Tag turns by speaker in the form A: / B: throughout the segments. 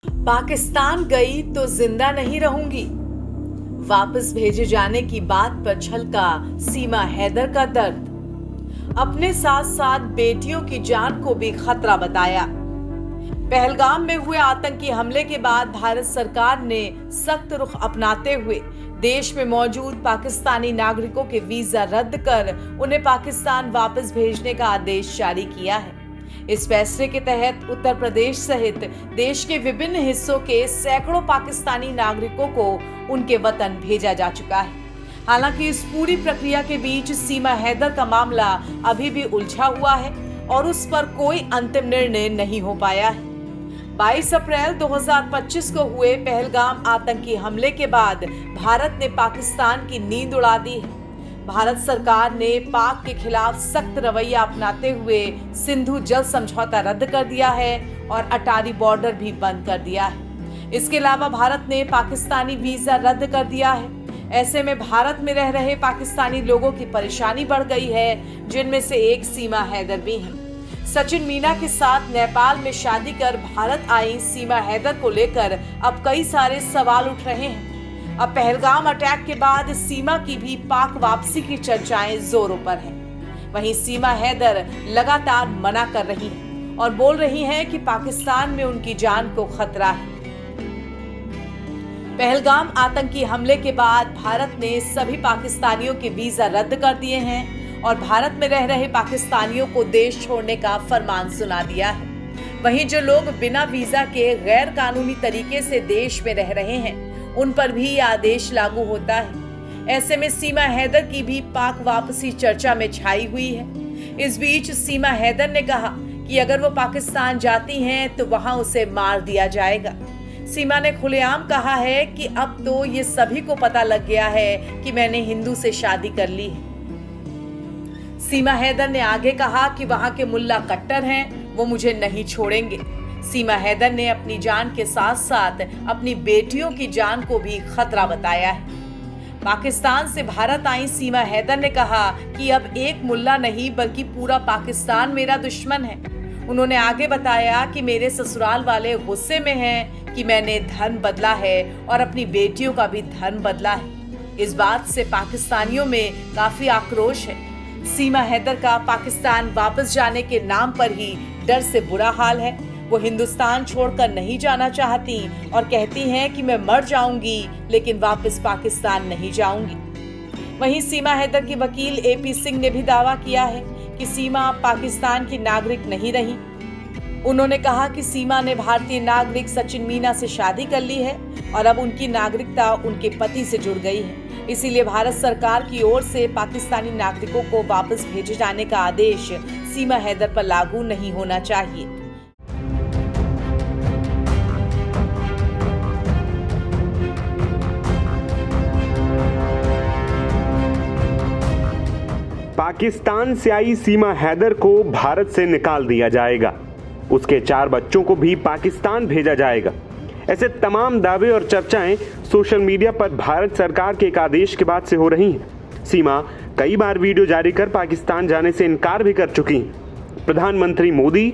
A: पाकिस्तान गई तो जिंदा नहीं रहूंगी। वापस भेजे जाने की बात पर छलका सीमा हैदर का दर्द। अपने साथ साथ बेटियों की जान को भी खतरा बताया। पहलगाम में हुए आतंकी हमले के बाद भारत सरकार ने सख्त रुख अपनाते हुए देश में मौजूद पाकिस्तानी नागरिकों के वीजा रद्द कर उन्हें पाकिस्तान वापस भेजने का आदेश जारी किया है। इस फैसले के तहत उत्तर प्रदेश सहित देश के विभिन्न हिस्सों के सैकड़ों पाकिस्तानी नागरिकों को उनके वतन भेजा जा चुका है। हालांकि इस पूरी प्रक्रिया के बीच सीमा हैदर का मामला अभी भी उलझा हुआ है और उस पर कोई अंतिम निर्णय नहीं हो पाया है। 22 अप्रैल 2025 को हुए पहलगाम आतंकी हमले के बाद भारत ने पाकिस्तान की नींद उड़ा दी है। भारत सरकार ने पाक के खिलाफ सख्त रवैया अपनाते हुए सिंधु जल समझौता रद्द कर दिया है और अटारी बॉर्डर भी बंद कर दिया है। इसके अलावा भारत ने पाकिस्तानी वीजा रद्द कर दिया है। ऐसे में भारत में रह रहे पाकिस्तानी लोगों की परेशानी बढ़ गई है, जिनमें से एक सीमा हैदर भी है। सचिन मीना के साथ नेपाल में शादी कर भारत आई सीमा हैदर को लेकर अब कई सारे सवाल उठ रहे हैं। अब पहलगाम अटैक के बाद सीमा की भी पाक वापसी की चर्चाएं जोरों पर हैं। वहीं सीमा हैदर लगातार मना कर रही है और बोल रही हैं कि पाकिस्तान में उनकी जान को खतरा है। पहलगाम आतंकी हमले के बाद भारत ने सभी पाकिस्तानियों के वीजा रद्द कर दिए हैं और भारत में रह रहे पाकिस्तानियों को देश छोड़ने का फरमान सुना दिया है। वहीं जो लोग बिना वीजा के गैर कानूनी तरीके से देश में रह रहे हैं, उन पर भी यह आदेश लागू होता है। ऐसे में सीमा हैदर की भी पाक वापसी चर्चा में छाई हुई है। इस बीच सीमा हैदर ने कहा कि अगर वो पाकिस्तान जाती हैं तो वहां उसे मार दिया जाएगा। सीमा ने खुलेआम कहा है कि अब तो ये सभी को पता लग गया है कि मैंने हिंदू से शादी कर ली है। सीमा हैदर ने आगे कहा कि वहां के मुल्ला कट्टर हैं, वो मुझे नहीं छोड़ेंगे। सीमा हैदर ने अपनी जान के साथ साथ अपनी बेटियों की जान को भी खतरा बताया है। पाकिस्तान से भारत आई सीमा हैदर ने कहा कि अब एक मुल्ला नहीं बल्कि पूरा पाकिस्तान मेरा दुश्मन है। उन्होंने आगे बताया कि मेरे ससुराल वाले गुस्से में हैं कि मैंने धर्म बदला है और अपनी बेटियों का भी धर्म बदला है। इस बात से पाकिस्तानियों में काफी आक्रोश है। सीमा हैदर का पाकिस्तान वापस जाने के नाम पर ही डर से बुरा हाल है। वो हिंदुस्तान छोड़कर नहीं जाना चाहती और कहती हैं कि मैं मर जाऊंगी लेकिन वापस पाकिस्तान नहीं जाऊंगी। वहीं सीमा हैदर की वकील AP सिंह ने भी दावा किया है कि सीमा पाकिस्तान की नागरिक नहीं रही। उन्होंने कहा कि सीमा ने भारतीय नागरिक सचिन मीना से शादी कर ली है और अब उनकी नागरिकता उनके पति से जुड़ गई है। इसीलिए भारत सरकार की ओर से पाकिस्तानी नागरिकों को वापस भेजे जाने का आदेश सीमा हैदर पर लागू नहीं होना चाहिए।
B: पाकिस्तान से आई सीमा हैदर को भारत से निकाल दिया जाएगा। उसके 4 बच्चों को भी पाकिस्तान भेजा जाएगा। ऐसे तमाम दावे और चर्चाएं सोशल मीडिया पर भारत सरकार के एक आदेश के बाद से हो रही हैं। सीमा कई बार वीडियो जारी कर पाकिस्तान जाने से इनकार भी कर चुकी हैं। प्रधानमंत्री मोदी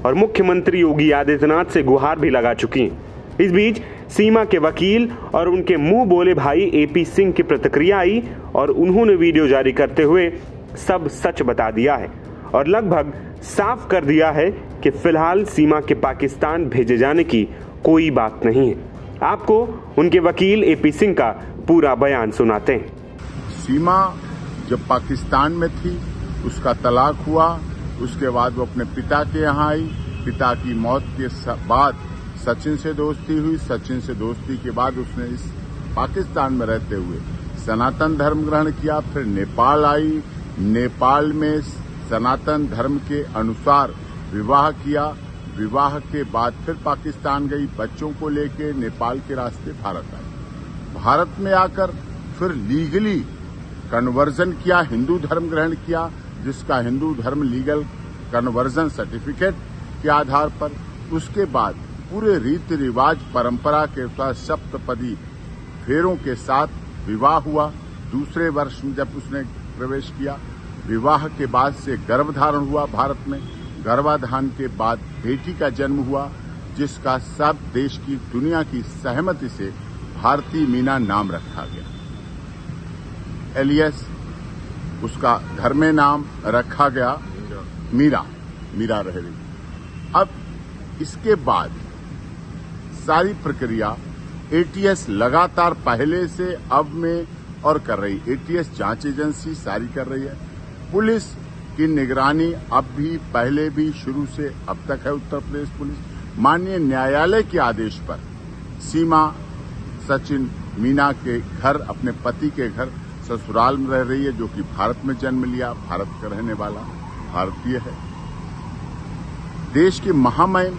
B: और मुख्यमंत्री योगी आदित्यनाथ से गुहार भी लगा चुकी हैं। इस बीच सीमा के वकील और उनके मुंह बोले भाई AP सिंह की प्रतिक्रिया आई और उन्होंने वीडियो जारी करते हुए सब सच बता दिया है और लगभग साफ कर दिया है कि फिलहाल सीमा के पाकिस्तान भेजे जाने की कोई बात नहीं है। आपको उनके वकील AP सिंह का पूरा बयान सुनाते हैं।
C: सीमा जब पाकिस्तान में थी, उसका तलाक हुआ, उसके बाद वो अपने पिता के यहाँ आई। पिता की मौत के बाद सचिन से दोस्ती हुई। सचिन से दोस्ती के बाद उसने इस पाकिस्तान में रहते हुए सनातन धर्म ग्रहण किया। फिर नेपाल आई। नेपाल में सनातन धर्म के अनुसार विवाह किया। विवाह के बाद फिर पाकिस्तान गई। बच्चों को लेके नेपाल के रास्ते भारत आई। भारत में आकर फिर लीगली कन्वर्जन किया, हिंदू धर्म ग्रहण किया, जिसका हिंदू धर्म लीगल कन्वर्जन सर्टिफिकेट के आधार पर। उसके बाद पूरे रीति रिवाज परंपरा के साथ सप्तपदी फेरों के साथ विवाह हुआ। दूसरे वर्ष में जब उसने प्रवेश किया, विवाह के बाद से गर्भधारण हुआ भारत में। गर्भाधान के बाद बेटी का जन्म हुआ। जिसका सब देश की दुनिया की सहमति से भारती मीना नाम रखा गया। एलियस उसका घर में नाम रखा गया मीरा रह रही। अब इसके बाद सारी प्रक्रिया एटीएस लगातार पहले से अब में और कर रही। एटीएस जांच एजेंसी सारी कर रही है। पुलिस की निगरानी अब भी पहले भी शुरू से अब तक है। उत्तर प्रदेश पुलिस माननीय न्यायालय के आदेश पर सीमा सचिन मीना के घर, अपने पति के घर ससुराल में रह रही है, जो कि भारत में जन्म लिया, भारत का रहने वाला भारतीय है। देश के महामहिम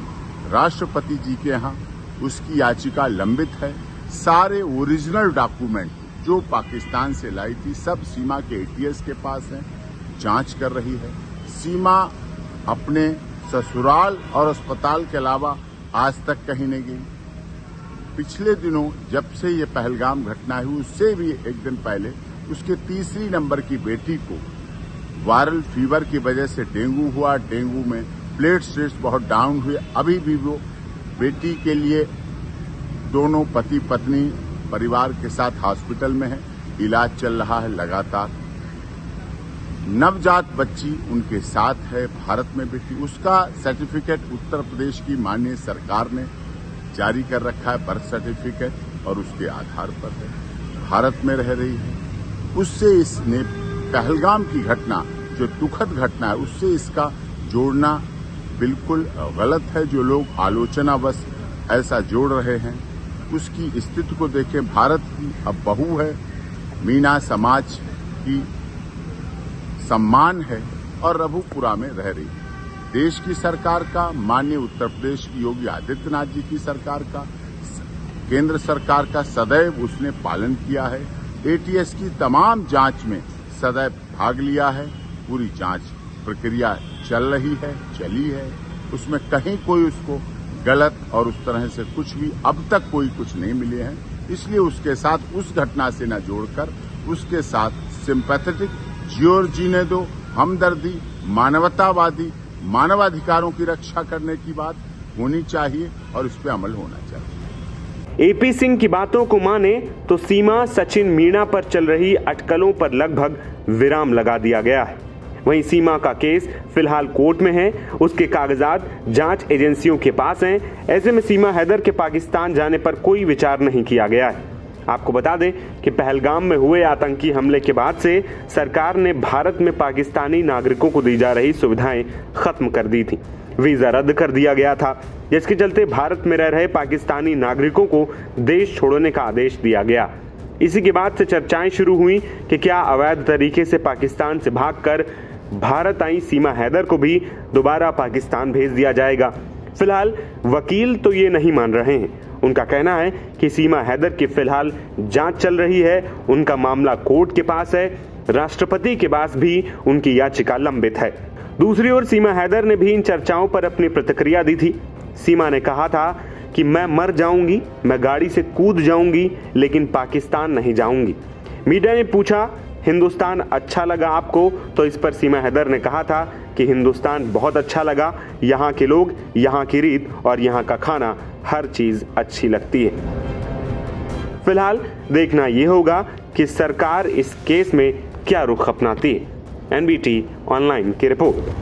C: राष्ट्रपति जी के यहाँ उसकी याचिका लंबित है। सारे ओरिजिनल डॉक्यूमेंट जो पाकिस्तान से लाई थी सब सीमा के एटीएस के पास है, जांच कर रही है। सीमा अपने ससुराल और अस्पताल के अलावा आज तक कहीं नहीं गई। पिछले दिनों जब से ये पहलगाम घटना हुई उससे भी एक दिन पहले उसके तीसरी नंबर की बेटी को वायरल फीवर की वजह से डेंगू हुआ। डेंगू में प्लेटलेट्स बहुत डाउन हुए। अभी भी वो बेटी के लिए दोनों पति पत्नी परिवार के साथ हॉस्पिटल में है, इलाज चल रहा है लगातार। नवजात बच्ची उनके साथ है भारत में बेटी, उसका सर्टिफिकेट उत्तर प्रदेश की माननीय सरकार ने जारी कर रखा है, बर्थ सर्टिफिकेट, और उसके आधार पर है, भारत में रह रही है। उससे इसने पहलगाम की घटना जो दुखद घटना है उससे इसका जोड़ना बिल्कुल गलत है। जो लोग आलोचनावश ऐसा जोड़ रहे हैं उसकी स्थिति को देखें। भारत की अब बहू है, मीना समाज की सम्मान है और रघुपुरा में रह रही है। देश की सरकार का, माननीय उत्तर प्रदेश की योगी आदित्यनाथ जी की सरकार का, केंद्र सरकार का सदैव उसने पालन किया है। एटीएस की तमाम जांच में सदैव भाग लिया है। पूरी जांच प्रक्रिया चल रही है, चली है, उसमें कहीं कोई उसको गलत और उस तरह से कुछ भी अब तक कोई कुछ नहीं मिले हैं। इसलिए उसके साथ उस घटना से न जोड़कर उसके साथ सिंपैथेटिक, जियो और जीने दो, हमदर्दी, मानवतावादी, मानवाधिकारों की रक्षा करने की बात होनी चाहिए और इस पर अमल होना चाहिए।
B: एपी सिंह की बातों को माने तो सीमा सचिन मीणा पर चल रही अटकलों पर लगभग विराम लगा दिया गया है। वहीं सीमा का केस फिलहाल कोर्ट में है, उसके कागजात जांच एजेंसियों के पास हैं। ऐसे में सीमा हैदर के पाकिस्तान जाने पर कोई विचार नहीं किया गया है। आपको बता दें कि पहलगाम में हुए आतंकी हमले के बाद से सरकार ने भारत में पाकिस्तानी नागरिकों को दी जा रही सुविधाएं खत्म कर दी थी। वीजा रद्द कर दिया गया था, जिसके चलते भारत में रह रहे पाकिस्तानी नागरिकों को देश छोड़ने का आदेश दिया गया। इसी के बाद से चर्चाएं शुरू हुई कि क्या अवैध तरीके से पाकिस्तान से भागकर भारत आई सीमा हैदर को भी दोबारा पाकिस्तान भेज दिया जाएगा। फिलहाल वकील तो ये नहीं मान रहे हैं। उनका कहना है कि सीमा हैदर की फिलहाल जांच चल रही है, उनका मामला कोर्ट के पास है, राष्ट्रपति के पास भी उनकी याचिका लंबित है। दूसरी ओर सीमा हैदर ने भी इन चर्चाओं पर अपनी प्रतिक्रिया दी थी। सीमा ने कहा था कि मैं मर जाऊंगी, मैं गाड़ी से कूद जाऊंगी, लेकिन पाकिस्तान नहीं जाऊंगी। मीडिया ने पूछा हिंदुस्तान अच्छा लगा आपको, तो इस पर सीमा हैदर ने कहा था कि हिंदुस्तान बहुत अच्छा लगा, यहाँ के लोग, यहाँ की रीत और यहाँ का खाना, हर चीज अच्छी लगती है। फिलहाल देखना यह होगा कि सरकार इस केस में क्या रुख अपनाती है। एनबीटी ऑनलाइन की रिपोर्ट।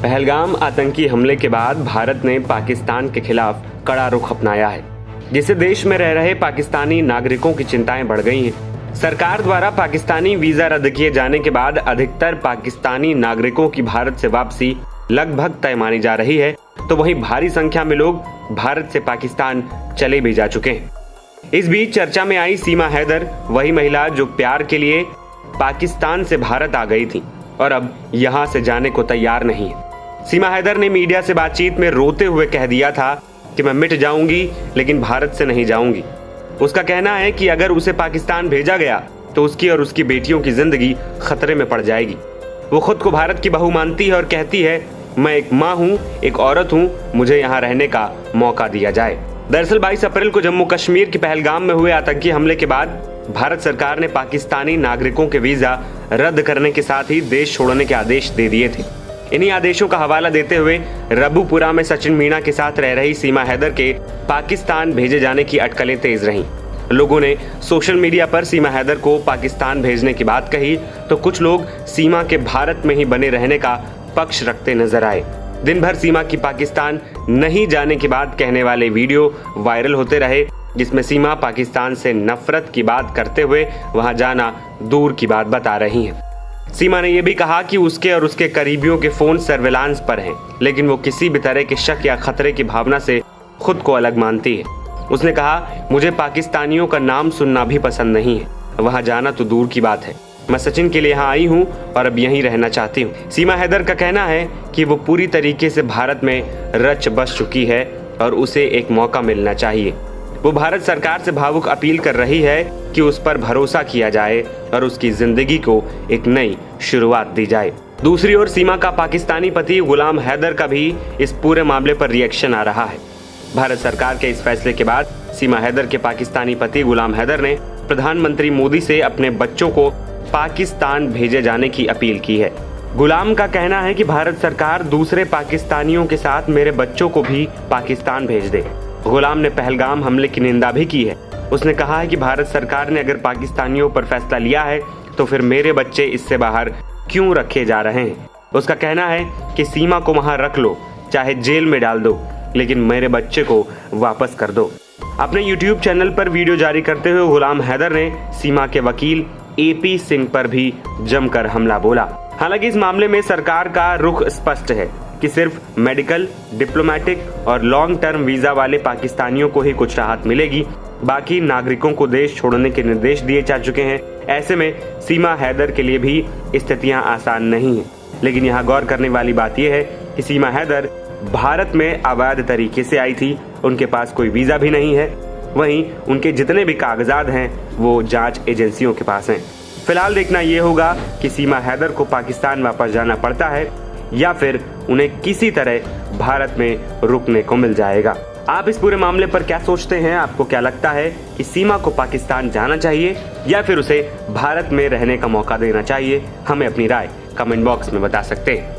B: पहलगाम आतंकी हमले के बाद भारत ने पाकिस्तान के खिलाफ कड़ा रुख अपनाया है, जिससे देश में रह रहे पाकिस्तानी नागरिकों की चिंताएं बढ़ गई हैं। सरकार द्वारा पाकिस्तानी वीजा रद्द किए जाने के बाद अधिकतर पाकिस्तानी नागरिकों की भारत से वापसी लगभग तय मानी जा रही है, तो वहीं भारी संख्या में लोग भारत से पाकिस्तान चले भी जा चुके हैं। इस बीच चर्चा में आई सीमा हैदर, वही महिला जो प्यार के लिए पाकिस्तान से भारत आ गई थी और अब यहां से जाने को तैयार नहीं है। सीमा हैदर ने मीडिया से बातचीत में रोते हुए कह दिया था कि मैं मिट जाऊंगी लेकिन भारत से नहीं जाऊंगी। उसका कहना है कि अगर उसे पाकिस्तान भेजा गया तो उसकी और उसकी बेटियों की जिंदगी खतरे में पड़ जाएगी। वो खुद को भारत की बहू मानती है और कहती है मैं एक माँ हूँ, एक औरत हूँ, मुझे यहाँ रहने का मौका दिया जाए। दरअसल 22 अप्रैल को जम्मू कश्मीर के पहलगाम में हुए आतंकी हमले के बाद भारत सरकार ने पाकिस्तानी नागरिकों के वीजा रद्द करने के साथ ही देश छोड़ने के आदेश दे दिए थे। इन्हीं आदेशों का हवाला देते हुए रबुपुरा में सचिन मीणा के साथ रह रही सीमा हैदर के पाकिस्तान भेजे जाने की अटकलें तेज रहीं। लोगों ने सोशल मीडिया पर सीमा हैदर को पाकिस्तान भेजने की बात कही तो कुछ लोग सीमा के भारत में ही बने रहने का पक्ष रखते नजर आए। दिन भर सीमा की पाकिस्तान नहीं जाने की बात कहने वाले वीडियो वायरल होते रहे, जिसमें सीमा पाकिस्तान से नफरत की बात करते हुए वहां जाना दूर की बात बता रही हैं। सीमा ने यह भी कहा कि उसके और उसके करीबियों के फोन सर्विलांस पर हैं, लेकिन वो किसी भी तरह के शक या खतरे की भावना से खुद को अलग मानती है। उसने कहा, मुझे पाकिस्तानियों का नाम सुनना भी पसंद नहीं है, वहां जाना तो दूर की बात है। मैं सचिन के लिए यहाँ आई हूँ और अब यहीं रहना चाहती हूँ। सीमा हैदर का कहना है कि वो पूरी तरीके से भारत में रच बस चुकी है और उसे एक मौका मिलना चाहिए। वो भारत सरकार से भावुक अपील कर रही है कि उस पर भरोसा किया जाए और उसकी जिंदगी को एक नई शुरुआत दी जाए। दूसरी ओर सीमा का पाकिस्तानी पति गुलाम हैदर का भी इस पूरे मामले पर रिएक्शन आ रहा है। भारत सरकार के इस फैसले के बाद सीमा हैदर के पाकिस्तानी पति गुलाम हैदर ने प्रधानमंत्री मोदी से अपने बच्चों को पाकिस्तान भेजे जाने की अपील की है। गुलाम का कहना है कि भारत सरकार दूसरे पाकिस्तानियों के साथ मेरे बच्चों को भी पाकिस्तान भेज दे। गुलाम ने पहलगाम हमले की निंदा भी की है। उसने कहा है कि भारत सरकार ने अगर पाकिस्तानियों पर फैसला लिया है तो फिर मेरे बच्चे इससे बाहर क्यों रखे जा रहे हैं। उसका कहना है कि सीमा को वहां रख लो, चाहे जेल में डाल दो, लेकिन मेरे बच्चे को वापस कर दो। अपने YouTube चैनल पर वीडियो जारी करते हुए गुलाम हैदर ने सीमा के वकील AP सिंह पर भी जमकर हमला बोला। हालांकि इस मामले में सरकार का रुख स्पष्ट है कि सिर्फ मेडिकल, डिप्लोमेटिक और लॉन्ग टर्म वीजा वाले पाकिस्तानियों को ही कुछ राहत मिलेगी, बाकी नागरिकों को देश छोड़ने के निर्देश दिए जा चुके हैं। ऐसे में सीमा हैदर के लिए भी स्थितियां आसान नहीं है। लेकिन यहाँ गौर करने वाली बात यह है कि सीमा हैदर भारत में अवैध तरीके से आई थी, उनके पास कोई वीजा भी नहीं है, वहीं उनके जितने भी कागजात हैं वो जांच एजेंसियों के पास हैं। फिलहाल देखना ये होगा कि सीमा हैदर को पाकिस्तान वापस जाना पड़ता है या फिर उन्हें किसी तरह भारत में रुकने को मिल जाएगा। आप इस पूरे मामले पर क्या सोचते हैं? आपको क्या लगता है कि सीमा को पाकिस्तान जाना चाहिए या फिर उसे भारत में रहने का मौका देना चाहिए? हमें अपनी राय कमेंट बॉक्स में बता सकते हैं।